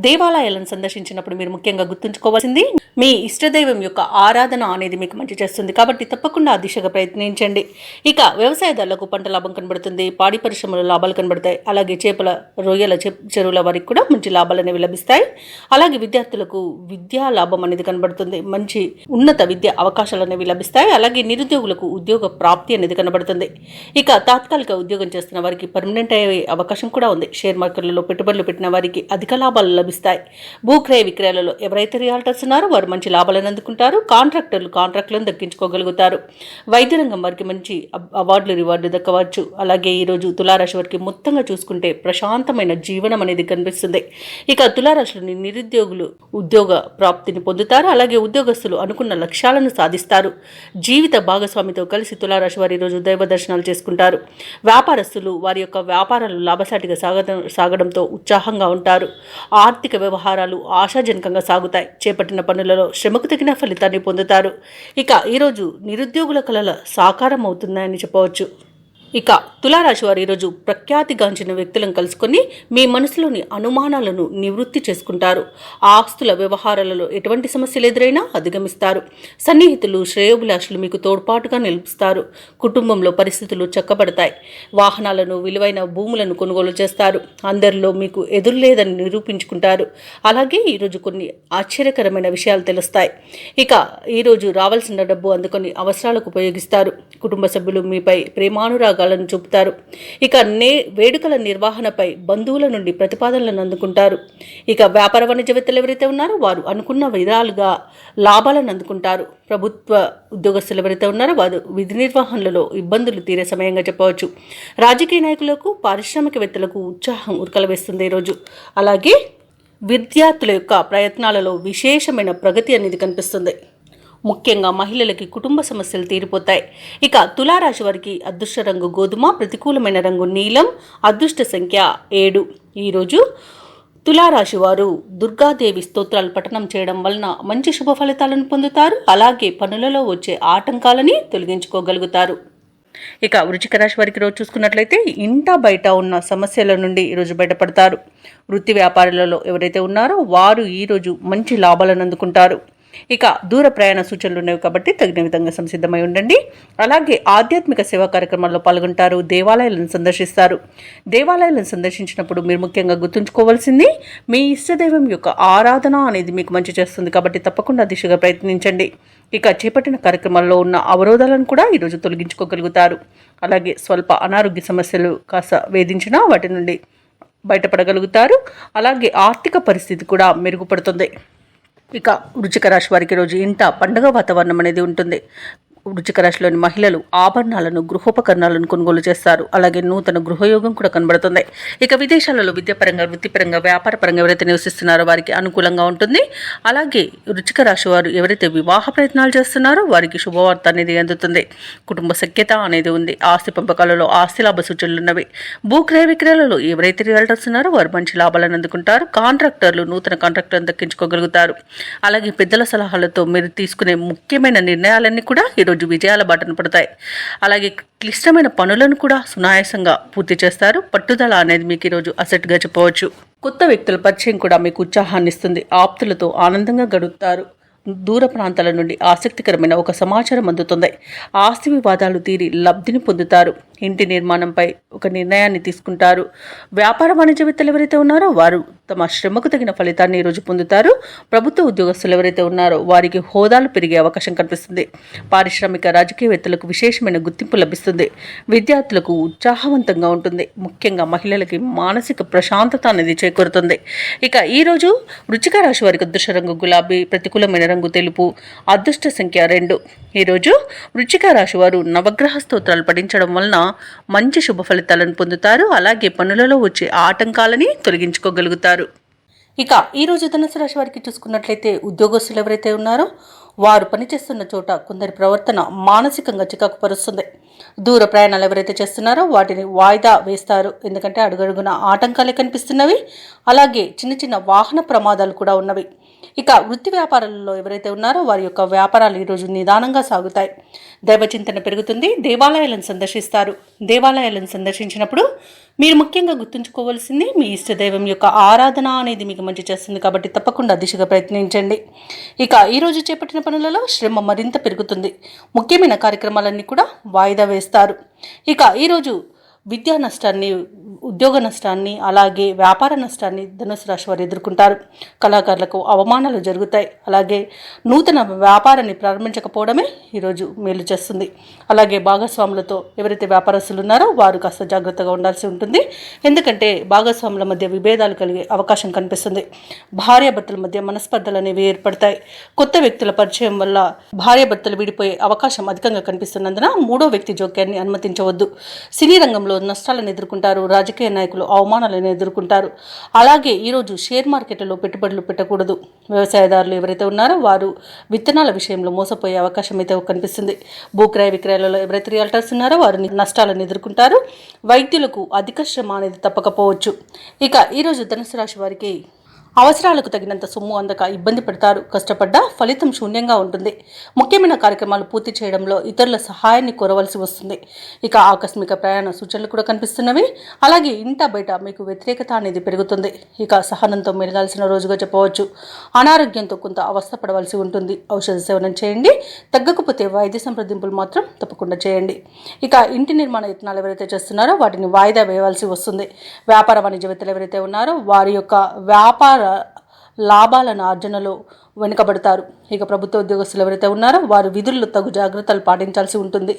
దేవాలయాలను సందర్శించినప్పుడు మీరు ముఖ్యంగా గుర్తుంచుకోవాల్సింది మీ ఇష్టదైవం యొక్క ఆరాధన అనేది మీకు మంచి చేస్తుంది. కాబట్టి తప్పకుండా ఆ దిశగా ప్రయత్నించండి. ఇక వ్యవసాయదారులకు పంట లాభం కనబడుతుంది. పాడి పరిశ్రమలో లాభాలు కనబడతాయి. అలాగే చేపల, రొయ్యల చెరువుల వారికి కూడా మంచి లాభాలు అనేవి లభిస్తాయి. అలాగే విద్యార్థులకు విద్యా లాభం అనేది కనబడుతుంది. మంచి ఉన్నత విద్య అవకాశాలు అనేవి లభిస్తాయి. అలాగే నిరుద్యోగులకు ఉద్యోగ ప్రాప్తి అనేది కనబడుతుంది. ఇక తాత్కాలిక ఉద్యోగం చేస్తున్న వారికి పర్మనెంట్ అయ్యే అవకాశం కూడా ఉంది. షేర్ మార్కెట్లలో పెట్టుబడులు పెట్టిన వారికి అధిక లాభాలు లభిస్తాయి. భూక్రయ విక్రయాలలో ఎవరైతే రియాల్టర్స్ ఉన్నారో వారు మంచి లాభాలను అందుకుంటారు. కాంట్రాక్టర్లు కాంట్రాక్టులను దక్కించుకోగలుగుతారు. వైద్య రంగం వారికి మంచి అవార్డులు, రివార్డు దక్కవచ్చు. అలాగే ఈరోజు తులారాశి వారికి మొత్తంగా చూసుకుంటే ప్రశాంతమైన జీవనం అనేది కనిపిస్తుంది. ఇక తులారాశిలోని నిరుద్యోగులు ఉద్యోగ ప్రాప్తిని పొందుతారు. అలాగే ఉద్యోగస్తులు అనుకున్న లక్ష్యాలను సాధిస్తారు. జీవిత భాగస్వామితో కలిసి తులారాశి వారి ఈరోజు దైవ దర్శనాలు చేసుకుంటారు. వ్యాపారస్తులు వారి యొక్క వ్యాపారాలు లాభసాటిగా సాగడంతో ఉత్సాహంగా ఉంటారు. ఆర్థిక వ్యవహారాలు ఆశాజనకంగా సాగుతాయి. చేపట్టిన పనులలో శ్రమకు తగిన ఫలితాన్ని పొందుతారు. ఇక ఈరోజు నిరుద్యోగుల కలల సాకారం అవుతున్నాయని చెప్పవచ్చు. ఇక తులారాశి వారు ఈరోజు ప్రఖ్యాతిగాంచిన వ్యక్తులను కలుసుకొని మీ మనసులోని అనుమానాలను నివృత్తి చేసుకుంటారు. ఆస్తుల వ్యవహారాలలో ఎటువంటి సమస్యలు ఎదురైనా అధిగమిస్తారు. సన్నిహితులు, శ్రేయోభిలాషులు మీకు తోడ్పాటుగా నిలుస్తారు. కుటుంబంలో పరిస్థితులు చక్కబడతాయి. వాహనాలను, విలువైన భూములను కొనుగోలు చేస్తారు. అందరిలో మీకు ఎదురులేదని నిరూపించుకుంటారు. అలాగే ఈరోజు కొన్ని ఆశ్చర్యకరమైన విషయాలు తెలుస్తాయి. ఇక ఈరోజు రావాల్సిన డబ్బు అందుకొని అవసరాలకు ఉపయోగిస్తారు. కుటుంబ సభ్యులు మీపై ప్రేమానురాగాలను చూపుతారు. ఇక వేడుకల నిర్వహణపై బంధువుల నుండి ప్రతిపాదనలను అందుకుంటారు. ఇక వ్యాపార వాణిజ్యవేత్తలు ఎవరైతే ఉన్నారో వారు అనుకున్న విధాలుగా లాభాలను అందుకుంటారు. ప్రభుత్వ ఉద్యోగస్తులు ఎవరైతే ఉన్నారో వారు విధి నిర్వహణలలో ఇబ్బందులు తీరే సమయంగా చెప్పవచ్చు. రాజకీయ నాయకులకు, పారిశ్రామికవేత్తలకు ఉత్సాహం ఉరకలవేస్తుంది ఈరోజు. అలాగే విద్యార్థుల యొక్క ప్రయత్నాలలో విశేషమైన ప్రగతి అనేది కనిపిస్తుంది. ముఖ్యంగా మహిళలకి కుటుంబ సమస్యలు తీరిపోతాయి. ఇక తులారాశి వారికి అదృష్ట రంగు గోధుమ, ప్రతికూలమైన రంగు నీలం, అదృష్ట సంఖ్య 7. ఈరోజు తులారాశి వారు దుర్గాదేవి స్తోత్రాలు పఠనం చేయడం వలన మంచి శుభ ఫలితాలను పొందుతారు. అలాగే పనులలో వచ్చే ఆటంకాలని తొలగించుకోగలుగుతారు. ఇక వృశ్చిక రాశి వారికి రోజు చూసుకున్నట్లయితే ఇంట బయట ఉన్న సమస్యల నుండి ఈరోజు బయటపడతారు. వృత్తి వ్యాపారాలలో ఎవరైతే ఉన్నారో వారు ఈరోజు మంచి లాభాలను అందుకుంటారు. ఇక దూర ప్రయాణ సూచనలు ఉన్నవి కాబట్టి తగిన విధంగా సంసిద్ధమై ఉండండి. అలాగే ఆధ్యాత్మిక సేవా కార్యక్రమాల్లో పాల్గొంటారు, దేవాలయాలను సందర్శిస్తారు. దేవాలయాలను సందర్శించినప్పుడు మీరు ముఖ్యంగా గుర్తుంచుకోవాల్సింది మీ ఇష్టదైవం యొక్క ఆరాధన అనేది మీకు మంచి చేస్తుంది కాబట్టి తప్పకుండా దిశగా ప్రయత్నించండి. ఇక చేపట్టిన కార్యక్రమాల్లో ఉన్న అవరోధాలను కూడా ఈరోజు తొలగించుకోగలుగుతారు. అలాగే స్వల్ప అనారోగ్య సమస్యలు కాస్త వేధించినా వాటి నుండి బయటపడగలుగుతారు. అలాగే ఆర్థిక పరిస్థితి కూడా మెరుగుపడుతుంది. ఇక వృశ్చిక రాశి వారికి రోజు ఇంట పండుగ వాతావరణం అనేది ఉంటుంది. వృశ్చిక రాశిలోని మహిళలు ఆభరణాలను, గృహోపకరణాలను కొనుగోలు చేస్తారు. అలాగే నూతన గృహయోగం కూడా కనబడుతుంది. ఇక విదేశాలలో విద్యాపరంగా, వృత్తిపరంగా, వ్యాపారపరంగా ఎవరైతే నివసిస్తున్నారో వారికి అనుకూలంగా ఉంటుంది. అలాగే వృశ్చిక రాశి వారు ఎవరైతే వివాహ ప్రయత్నాలు చేస్తున్నారో వారికి శుభవార్త అనేది అందుతుంది. కుటుంబ సఖ్యత అనేది ఉంది. ఆస్తి పంపకాలలో ఆస్తి లాభ సూచనలు ఉన్నవి. భూక్రయ విక్రయాలలో ఎవరైతే రియల్టర్స్ ఉన్నారో వారు మంచి లాభాలను అందుకుంటారు. కాంట్రాక్టర్లు నూతన కాంట్రాక్టర్లను దక్కించుకోగలుగుతారు. అలాగే పెద్దల సలహాలతో మీరు తీసుకునే ముఖ్యమైన నిర్ణయాలన్నీ కూడా ఈరోజు విజయాల బాటను పడతాయి. అలాగే క్లిష్టమైన పనులను కూడా సునాయాసంగా పూర్తి చేస్తారు. పట్టుదల అనేది మీకు ఈరోజు అసెట్గా చెప్పవచ్చు. కొత్త వ్యక్తుల పరిచయం కూడా మీకు ఉత్సాహాన్ని ఇస్తుంది. ఆప్తులతో ఆనందంగా గడుపుతారు. దూర ప్రాంతాల నుండి ఆసక్తికరమైన ఒక సమాచారం అందుతుంది. ఆస్తి వివాదాలు తీరి లబ్ధిని పొందుతారు. ఇంటి నిర్మాణంపై ఒక నిర్ణయాన్ని తీసుకుంటారు. వ్యాపార వాణిజ్యవేత్తలు ఎవరైతే ఉన్నారో వారు తమ శ్రమకు తగిన ఫలితాన్ని ఈరోజు పొందుతారు. ప్రభుత్వ ఉద్యోగస్తులు ఎవరైతే ఉన్నారో వారికి హోదాలు పెరిగే అవకాశం కనిపిస్తుంది. పారిశ్రామిక రాజకీయవేత్తలకు విశేషమైన గుర్తింపు లభిస్తుంది. విద్యార్థులకు ఉత్సాహవంతంగా ఉంటుంది. ముఖ్యంగా మహిళలకి మానసిక ప్రశాంతత అనేది చేకూరుతుంది. ఇక ఈరోజు వృశ్చిక రాశి వారికి అదృష్ట రంగు గులాబీ, ప్రతికూలమైన రంగు తెలుపు, అదృష్ట సంఖ్య 2. ఈరోజు వృశ్చిక రాశి వారు నవగ్రహ స్తోత్రాలు పఠించడం వలన మంచి శుభ ఫలితాలను పొందుతారు. అలాగే పనులలో వచ్చే ఆటంకాలని తొలగించుకోగలుగుతారు. ఇక ఈరోజు ధనుసు రాశి వారికి చూసుకున్నట్లయితే ఉద్యోగస్తులు ఎవరైతే ఉన్నారో వారు పనిచేస్తున్న చోట కొందరి ప్రవర్తన మానసికంగా చికాకు పరుస్తుంది. దూర ప్రయాణాలు ఎవరైతే చేస్తున్నారో వాటిని వాయిదా వేస్తారు. ఎందుకంటే అడుగడుగున ఆటంకాలే కనిపిస్తున్నవి. అలాగే చిన్న చిన్న వాహన ప్రమాదాలు కూడా ఉన్నవి. ఇక వృత్తి వ్యాపారాలలో ఎవరైతే ఉన్నారో వారి యొక్క వ్యాపారాలు ఈరోజు నిదానంగా సాగుతాయి. దైవచింతన పెరుగుతుంది. దేవాలయాలను సందర్శిస్తారు. దేవాలయాలను సందర్శించినప్పుడు మీరు ముఖ్యంగా గుర్తుంచుకోవాల్సింది మీ ఇష్టదైవం యొక్క ఆరాధన అనేది మీకు మంచి చేస్తుంది కాబట్టి తప్పకుండా దిశగా ప్రయత్నించండి. ఇక ఈరోజు చేపట్టిన పనులలో శ్రమ మరింత పెరుగుతుంది. ముఖ్యమైన కార్యక్రమాలన్నీ కూడా వాయిదా వేస్తారు. ఇక ఈరోజు విద్యా నష్టాన్ని, ఉద్యోగ నష్టాన్ని, అలాగే వ్యాపార నష్టాన్ని ధనుసు రాశి వారు ఎదుర్కొంటారు. కళాకారులకు అవమానాలు జరుగుతాయి. అలాగే నూతన వ్యాపారాన్ని ప్రారంభించకపోవడమే ఈరోజు మేలు చేస్తుంది. అలాగే భాగస్వాములతో ఎవరైతే వ్యాపారస్తులు ఉన్నారో వారు కాస్త జాగ్రత్తగా ఉండాల్సి ఉంటుంది. ఎందుకంటే భాగస్వాముల మధ్య విభేదాలు కలిగే అవకాశం కనిపిస్తుంది. భార్యాభర్తల మధ్య మనస్పర్ధలు అనేవి ఏర్పడతాయి. కొత్త వ్యక్తుల పరిచయం వల్ల భార్యాభర్తలు విడిపోయే అవకాశం అధికంగా కనిపిస్తున్నందున మూడో వ్యక్తి జోక్యాన్ని అనుమతించవద్దు. సినీ రంగంలో నష్టాలను ఎదుర్కొంటారు. రాజకీయ నాయకులు అవమానాలను ఎదుర్కొంటారు. అలాగే ఈరోజు షేర్ మార్కెట్లలో పెట్టుబడులు పెట్టకూడదు. వ్యవసాయదారులు ఎవరైతే ఉన్నారో వారు విత్తనాల విషయంలో మోసపోయే అవకాశం అయితే కనిపిస్తుంది. భూక్రయ విక్రయాలలో ఎవరైతే రియల్టర్స్ ఉన్నారో వారు నష్టాలను ఎదుర్కొంటారు. వైద్యులకు అధిక శ్రమ అనేది తప్పకపోవచ్చు. ఇక ఈరోజు ధనుసు రాశి వారికి అవసరాలకు తగినంత సొమ్ము అందక ఇబ్బంది పడతారు. కష్టపడ్డా ఫలితం శూన్యంగా ఉంటుంది. ముఖ్యమైన కార్యక్రమాలు పూర్తి చేయడంలో ఇతరుల సహాయాన్ని కోరవలసి వస్తుంది. ఇక ఆకస్మిక ప్రయాణ సూచనలు కూడా కనిపిస్తున్నవి. అలాగే ఇంట బయట మీకు వ్యతిరేకత అనేది పెరుగుతుంది. ఇక సహనంతో మెలగాల్సిన రోజుగా చెప్పవచ్చు. అనారోగ్యంతో కొంత అవస్థపడవలసి ఉంటుంది. ఔషధ సేవనం చేయండి. తగ్గకపోతే వైద్య సంప్రదింపులు మాత్రం తప్పకుండా చేయండి. ఇక ఇంటి నిర్మాణ యత్నాలు ఎవరైతే చేస్తున్నారో వాటిని వాయిదా వేయవలసి వస్తుంది. వ్యాపార వాణిజ్యవేత్తలు ఎవరైతే ఉన్నారో వారి యొక్క వ్యాపార లాభాలను ఆర్జనలో వెనుకబడతారు. ఇక ప్రభుత్వ ఉద్యోగస్తులు ఎవరైతే ఉన్నారో వారు విధుల్లో తగు జాగ్రత్తలు పాటించాల్సి ఉంటుంది.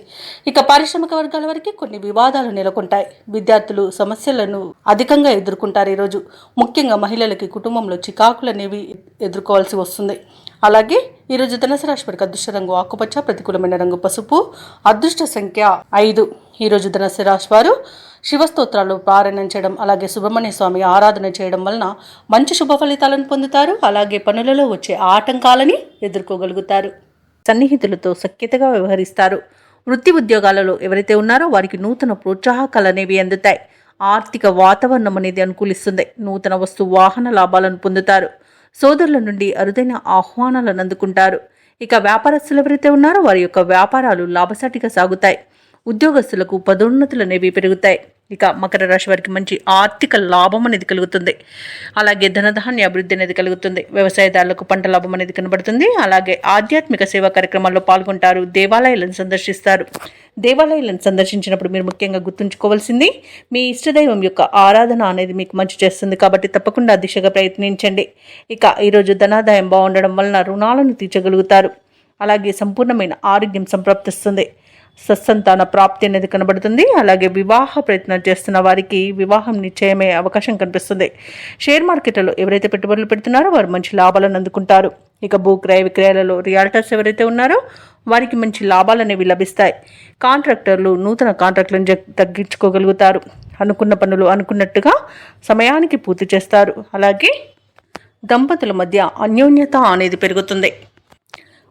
ఇక పారిశ్రామిక వర్గాల వరకు కొన్ని వివాదాలు నెలకొంటాయి. విద్యార్థులు సమస్యలను అధికంగా ఎదుర్కొంటారు. ఈరోజు ముఖ్యంగా మహిళలకి కుటుంబంలో చికాకులు అనేవి ఎదుర్కోవాల్సి వస్తుంది. అలాగే ఈరోజు ధనుసు రాశి వారికి అదృష్ట రంగు ఆకుపచ్చ, ప్రతికూలమైన రంగు పసుపు, అదృష్ట సంఖ్య 5. ఈరోజు ధనుసు రాశి వారు శివస్తోత్రాలు పారాయణం చేయడం, అలాగే సుబ్రహ్మణ్య స్వామి ఆరాధన చేయడం వలన మంచి శుభ ఫలితాలను పొందుతారు. అలాగే పనులలో వచ్చే ఆటంకాలని ఎదుర్కోగలుగుతారు. సన్నిహితులతో సఖ్యతగా వ్యవహరిస్తారు. వృత్తి ఉద్యోగాలలో ఎవరైతే ఉన్నారో వారికి నూతన ప్రోత్సాహకాలు అనేవి అందుతాయి. ఆర్థిక వాతావరణం అనేది అనుకూలిస్తుంది. నూతన వస్తు వాహన లాభాలను పొందుతారు. సోదరుల నుండి అరుదైన ఆహ్వానాలను అందుకుంటారు. ఇక వ్యాపారస్తులు ఎవరైతే ఉన్నారో వారి యొక్క వ్యాపారాలు లాభసాటిగా సాగుతాయి. ఉద్యోగస్తులకు పదోన్నతులు అనేవి పెరుగుతాయి. ఇక మకర రాశి వారికి మంచి ఆర్థిక లాభం అనేది కలుగుతుంది. అలాగే ధనధాన్య అభివృద్ధి అనేది కలుగుతుంది. వ్యవసాయదారులకు పంట లాభం అనేది కనబడుతుంది. అలాగే ఆధ్యాత్మిక సేవా కార్యక్రమాల్లో పాల్గొంటారు. దేవాలయాలను సందర్శిస్తారు. దేవాలయాలను సందర్శించినప్పుడు మీరు ముఖ్యంగా గుర్తుంచుకోవాల్సింది మీ ఇష్టదైవం యొక్క ఆరాధన అనేది మీకు మంచి చేస్తుంది. కాబట్టి తప్పకుండా దిశగా ప్రయత్నించండి. ఇక ఈరోజు ధనాదాయం బాగుండడం వలన రుణాలను తీర్చగలుగుతారు. అలాగే సంపూర్ణమైన ఆరోగ్యం సంప్రాప్తిస్తుంది. సత్సంతాన ప్రాప్తి అనేది కనబడుతుంది. అలాగే వివాహ ప్రయత్నం చేస్తున్న వారికి వివాహం నిశ్చయమయ్యే అవకాశం కనిపిస్తుంది. షేర్ మార్కెట్లలో ఎవరైతే పెట్టుబడులు పెడుతున్నారో వారు మంచి లాభాలను అందుకుంటారు. ఇక భూ క్రయ విక్రయాలలో రియాల్టర్స్ ఎవరైతే ఉన్నారో వారికి మంచి లాభాలు అనేవి లభిస్తాయి. కాంట్రాక్టర్లు నూతన కాంట్రాక్టులను తగ్గించుకోగలుగుతారు. అనుకున్న పనులు అనుకున్నట్టుగా సమయానికి పూర్తి చేస్తారు. అలాగే దంపతుల మధ్య అన్యోన్యత అనేది పెరుగుతుంది.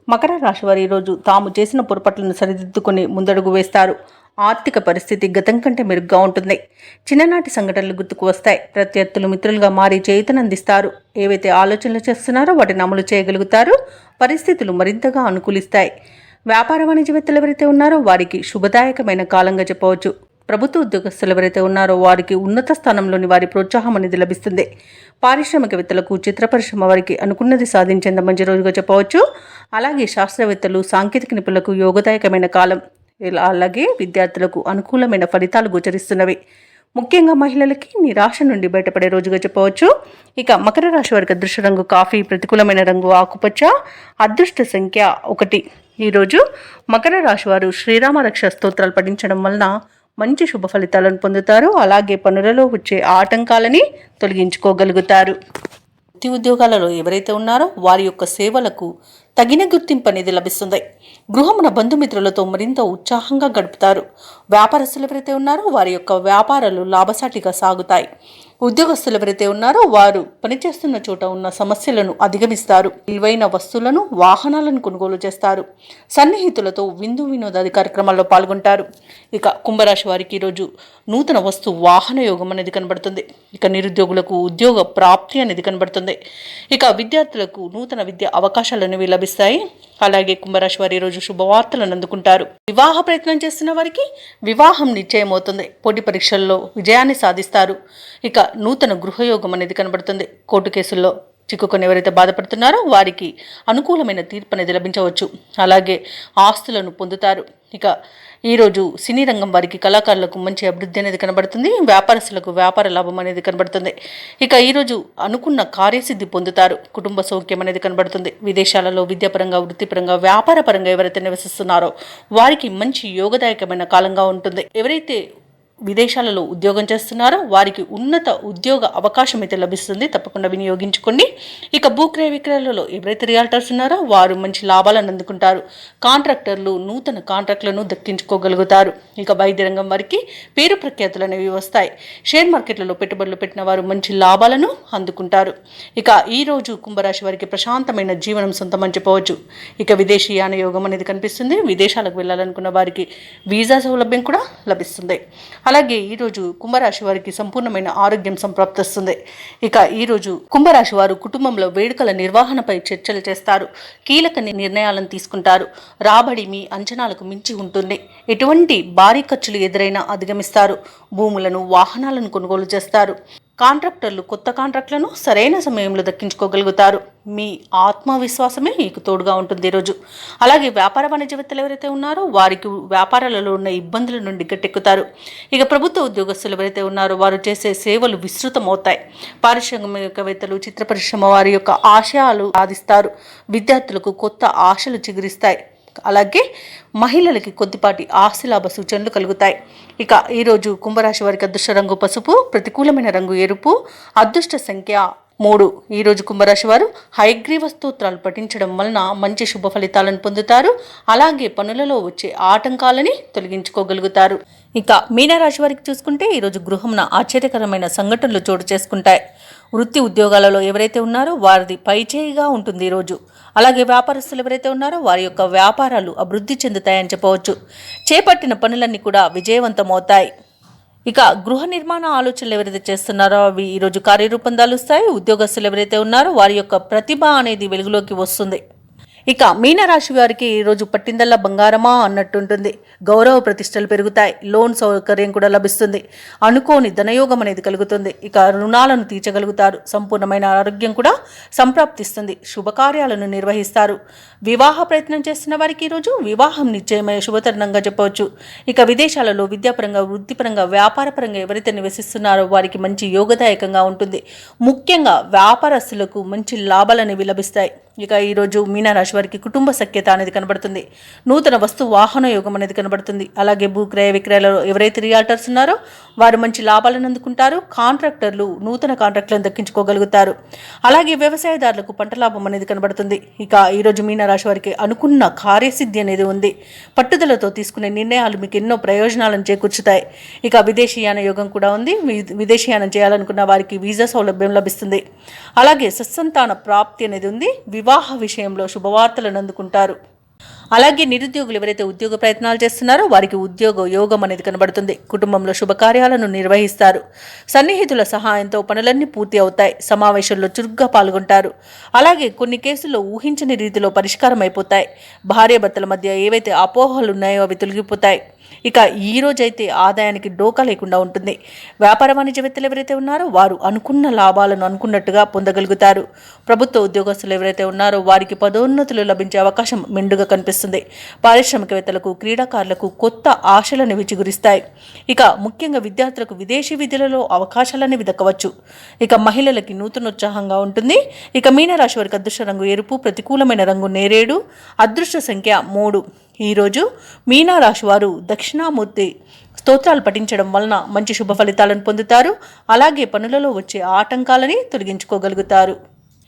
మకర రాశి వారు ఈరోజు తాము చేసిన పొరపాట్లను సరిదిద్దుకుని ముందడుగు వేస్తారు. ఆర్థిక పరిస్థితి గతం కంటే మెరుగ్గా ఉంటుంది. చిన్ననాటి సంఘటనలు గుర్తుకు వస్తాయి. ప్రత్యర్థులు మిత్రులుగా మారి చేయుతనందిస్తారు. ఏవైతే ఆలోచనలు చేస్తున్నారో వాటిని అమలు చేయగలుగుతారు. పరిస్థితులు మరింతగా అనుకూలిస్తాయి. వ్యాపార వాణిజ్యవేత్తలు ఎవరైతే ఉన్నారో వారికి శుభదాయకమైన కాలంగా చెప్పవచ్చు. ప్రభుత్వ ఉద్యోగస్తులు ఎవరైతే ఉన్నారో వారికి ఉన్నత స్థానంలోని వారి ప్రోత్సాహం అనేది లభిస్తుంది. పారిశ్రామికవేత్తలకు చిత్ర పరిశ్రమ వారికి అనుకున్నది సాధించేంత మంచి రోజుగా చెప్పవచ్చు. అలాగే శాస్త్రవేత్తలు సాంకేతిక నిపుణులకు యోగదాయకమైన కాలం. అలాగే విద్యార్థులకు అనుకూలమైన ఫలితాలు గోచరిస్తున్నవి. ముఖ్యంగా మహిళలకి నిరాశ నుండి బయటపడే రోజుగా చెప్పవచ్చు. ఇక మకర రాశి వారికి అదృష్ట రంగు కాఫీ, ప్రతికూలమైన రంగు ఆకుపచ్చ, అదృష్ట సంఖ్య 1. ఈరోజు మకర రాశి వారు శ్రీరామ రక్ష స్తోత్రాలు పఠించడం వలన మంచి శుభ ఫలితాలను పొందుతారు. అలాగే పనులలో వచ్చే ఆటంకాలని తొలగించుకోగలుగుతారు. వృత్తి ఉద్యోగాలలో ఎవరైతే ఉన్నారో వారి యొక్క సేవలకు తగిన గుర్తింపు అనేది లభిస్తుంది. గృహమున బంధుమిత్రులతో మరింత ఉత్సాహంగా గడుపుతారు. వ్యాపారస్తులు ఎవరైతే ఉన్నారో వారి యొక్క వ్యాపారాలు లాభసాటిగా సాగుతాయి. ఉద్యోగస్తులు ఎవరైతే ఉన్నారో వారు పనిచేస్తున్న చోట ఉన్న సమస్యలను అధిగమిస్తారు. విలువైన వస్తువులను, వాహనాలను కొనుగోలు చేస్తారు. సన్నిహితులతో విందు వినోదాది కార్యక్రమాల్లో పాల్గొంటారు. ఇక కుంభరాశి వారికి ఈరోజు నూతన వస్తు వాహన యోగం అనేది కనబడుతుంది. ఇక నిరుద్యోగులకు ఉద్యోగ ప్రాప్తి అనేది కనబడుతుంది. ఇక విద్యార్థులకు నూతన విద్య అవకాశాలు అనేవి లభిస్తాయి. అలాగే కుంభరాశి వారి ఈరోజు శుభవార్తలను అందుకుంటారు. వివాహ ప్రయత్నం చేస్తున్న వారికి వివాహం నిశ్చయమవుతుంది. పోటీ పరీక్షల్లో విజయాన్ని సాధిస్తారు. ఇక నూతన గృహయోగం అనేది కనబడుతుంది. కోర్టు కేసుల్లో చిక్కుకొని ఎవరైతే బాధపడుతున్నారో వారికి అనుకూలమైన తీర్పు అనేది లభించవచ్చు. అలాగే ఆస్తులను పొందుతారు. ఇక ఈరోజు సినీ రంగం వారికి కళాకారులకు మంచి అభివృద్ధి అనేది కనబడుతుంది. వ్యాపారస్తులకు వ్యాపార లాభం అనేది కనబడుతుంది. ఇక ఈరోజు అనుకున్న కార్యసిద్ధి పొందుతారు. కుటుంబ సౌఖ్యం అనేది కనబడుతుంది. విదేశాలలో విద్యాపరంగా, వృత్తిపరంగా, వ్యాపారపరంగా ఎవరైతే నివసిస్తున్నారో వారికి మంచి యోగదాయకమైన కాలంగా ఉంటుంది. ఎవరైతే విదేశాలలో ఉద్యోగం చేస్తున్నారో వారికి ఉన్నత ఉద్యోగ అవకాశం అయితే లభిస్తుంది. తప్పకుండా వినియోగించుకోండి. ఇక భూక్రయ విక్రయాలలో ఎవరైతే రియాల్టర్స్ ఉన్నారో వారు మంచి లాభాలను అందుకుంటారు. కాంట్రాక్టర్లు నూతన కాంట్రాక్టులను దక్కించుకోగలుగుతారు. ఇక వైద్య రంగం వారికి పేరు ప్రఖ్యాతులు అనేవి వస్తాయి. షేర్ మార్కెట్లలో పెట్టుబడులు పెట్టిన వారు మంచి లాభాలను అందుకుంటారు. ఇక ఈరోజు కుంభరాశి వారికి ప్రశాంతమైన జీవనం సొంతమని చెప్పవచ్చు. ఇక విదేశీయాన యోగం అనేది కనిపిస్తుంది. విదేశాలకు వెళ్ళాలనుకున్న వారికి వీసా సౌలభ్యం కూడా లభిస్తుంది. అలాగే ఈరోజు కుంభరాశి వారికి సంపూర్ణమైన ఆరోగ్యం సంప్రాప్తిస్తుంది. ఇక ఈరోజు కుంభరాశి వారు కుటుంబంలో వేడుకల నిర్వహణపై చర్చలు చేస్తారు. కీలక నిర్ణయాలను తీసుకుంటారు. రాబడి మీ అంచనాలకు మించి ఉంటుంది. ఎటువంటి భారీ ఖర్చులు ఎదురైనా అధిగమిస్తారు. భూములను, వాహనాలను కొనుగోలు చేస్తారు. కాంట్రాక్టర్లు కొత్త కాంట్రాక్టులను సరైన సమయంలో దక్కించుకోగలుగుతారు. మీ ఆత్మవిశ్వాసమే మీకు తోడుగా ఉంటుంది ఈరోజు. అలాగే వ్యాపార వాణిజ్యవేత్తలు ఎవరైతే ఉన్నారో వారికి వ్యాపారాలలో ఉన్న ఇబ్బందుల నుండి గట్టెక్కుతారు. ఇక ప్రభుత్వ ఉద్యోగస్తులు ఎవరైతే ఉన్నారో వారు చేసే సేవలు విస్తృతమవుతాయి. పారిశ్రామికవేత్తలు, చిత్ర పరిశ్రమ వారి యొక్క ఆశయాలు సాధిస్తారు. విద్యార్థులకు కొత్త ఆశలు చిగురిస్తాయి. అలాగే మహిళలకి కొద్దిపాటి ఆస్తిలాభ సూచనలు కలుగుతాయి. ఇక ఈరోజు కుంభరాశి వారికి అదృష్ట రంగు పసుపు, ప్రతికూలమైన రంగు ఎరుపు, అదృష్ట సంఖ్య 3. ఈరోజు కుంభరాశి వారు హయగ్రీవ స్తోత్రాలు పఠించడం వలన మంచి శుభ ఫలితాలను పొందుతారు. అలాగే పనులలో వచ్చే ఆటంకాలని తొలగించుకోగలుగుతారు. ఇక మీనరాశి వారికి చూసుకుంటే ఈరోజు గృహంన ఆశ్చర్యకరమైన సంఘటనలు చోటు చేసుకుంటాయి. వృత్తి ఉద్యోగాలలో ఎవరైతే ఉన్నారో వారిది పైచేయిగా ఉంటుంది ఈరోజు. అలాగే వ్యాపారస్తులు ఎవరైతే ఉన్నారో వారి యొక్క వ్యాపారాలు అభివృద్ధి చెందుతాయని చెప్పవచ్చు. చేపట్టిన పనులన్నీ కూడా విజయవంతమవుతాయి. ఇక గృహ నిర్మాణ ఆలోచనలు ఎవరైతే చేస్తున్నారో అవి ఈరోజు కార్యరూపం దాలుస్తాయి. ఉద్యోగస్తులు ఎవరైతే ఉన్నారో వారి యొక్క ప్రతిభ అనేది వెలుగులోకి వస్తుంది. ఇక మీనరాశి వారికి ఈరోజు పట్టిందల్లా బంగారమా అన్నట్టుంటుంది. గౌరవ ప్రతిష్టలు పెరుగుతాయి. లోన్ సౌకర్యం కూడా లభిస్తుంది. అనుకోని ధనయోగం అనేది కలుగుతుంది. ఇక రుణాలను తీర్చగలుగుతారు. సంపూర్ణమైన ఆరోగ్యం కూడా సంప్రాప్తిస్తుంది. శుభకార్యాలను నిర్వహిస్తారు. వివాహ ప్రయత్నం చేస్తున్న వారికి ఈరోజు వివాహం నిశ్చయమయ్యే శుభతరుణంగా చెప్పవచ్చు. ఇక విదేశాలలో విద్యాపరంగా, వృత్తిపరంగా, వ్యాపారపరంగా ఎవరైతే నివసిస్తున్నారో వారికి మంచి యోగదాయకంగా ఉంటుంది. ముఖ్యంగా వ్యాపారస్తులకు మంచి లాభాలు అనేవి లభిస్తాయి. ఇక ఈరోజు మీనరాశి వారికి కుటుంబ సఖ్యత అనేది కనబడుతుంది. నూతన వస్తు వాహన యోగం అనేది కనబడుతుంది. అలాగే భూక్రయ విక్రయాలలో ఎవరైతే రియాల్టర్స్ ఉన్నారో వారు మంచి లాభాలను అందుకుంటారు. కాంట్రాక్టర్లు నూతన కాంట్రాక్టులను దక్కించుకోగలుగుతారు. అలాగే వ్యవసాయదారులకు పంట లాభం అనేది కనబడుతుంది. ఇక ఈరోజు మీనరాశి వారికి అనుకున్న కార్యసిద్ధి అనేది ఉంది. పట్టుదలతో తీసుకునే నిర్ణయాలు మీకు ఎన్నో ప్రయోజనాలను చేకూర్చుతాయి. ఇక విదేశీయాన యోగం కూడా ఉంది. విదేశీయానం చేయాలనుకున్న వారికి వీసా సౌలభ్యం లభిస్తుంది. అలాగే సత్సంతాన ప్రాప్తి అనేది ఉంది. వివాహ విషయంలో శుభవార్తలను అందుకుంటారు. అలాగే నిరుద్యోగులు ఎవరైతే ఉద్యోగ ప్రయత్నాలు చేస్తున్నారో వారికి ఉద్యోగ యోగం అనేది కనబడుతుంది. కుటుంబంలో శుభకార్యాలను నిర్వహిస్తారు. సన్నిహితుల సహాయంతో పనులన్నీ పూర్తి అవుతాయి. సమావేశంలో చురుగ్గా పాల్గొంటారు. అలాగే కొన్ని కేసుల్లో ఊహించని రీతిలో పరిష్కారం అయిపోతాయి. భార్యాభర్తల మధ్య ఏవైతే అపోహలు ఉన్నాయో అవి తొలగిపోతాయి. ఇక ఈ రోజైతే ఆదాయానికి డోకా లేకుండా ఉంటుంది. వ్యాపార వాణిజ్యవేత్తలు ఎవరైతే ఉన్నారో వారు అనుకున్న లాభాలను అనుకున్నట్టుగా పొందగలుగుతారు. ప్రభుత్వ ఉద్యోగస్తులు ఎవరైతే ఉన్నారో వారికి పదోన్నతులు లభించే అవకాశం మెండుగా కనిపిస్తుంది. పారిశ్రామికవేత్తలకు, క్రీడాకారులకు కొత్త ఆశలను చిగురిస్తాయి. ఇక ముఖ్యంగా విద్యార్థులకు విదేశీ విద్యలలో అవకాశాలనేవి దక్కవచ్చు. ఇక మహిళలకి నూతనోత్సాహంగా ఉంటుంది. ఇక మీనరాశి వారికి అదృష్ట రంగు ఎరుపు, ప్రతికూలమైన రంగు నేరేడు, అదృష్ట సంఖ్య 3. ఈరోజు మీనరాశి వారు దక్షిణామూర్తి స్తోత్రాలు పఠించడం వలన మంచి శుభ ఫలితాలను పొందుతారు. అలాగే పనులలో వచ్చే ఆటంకాలని తొలగించుకోగలుగుతారు.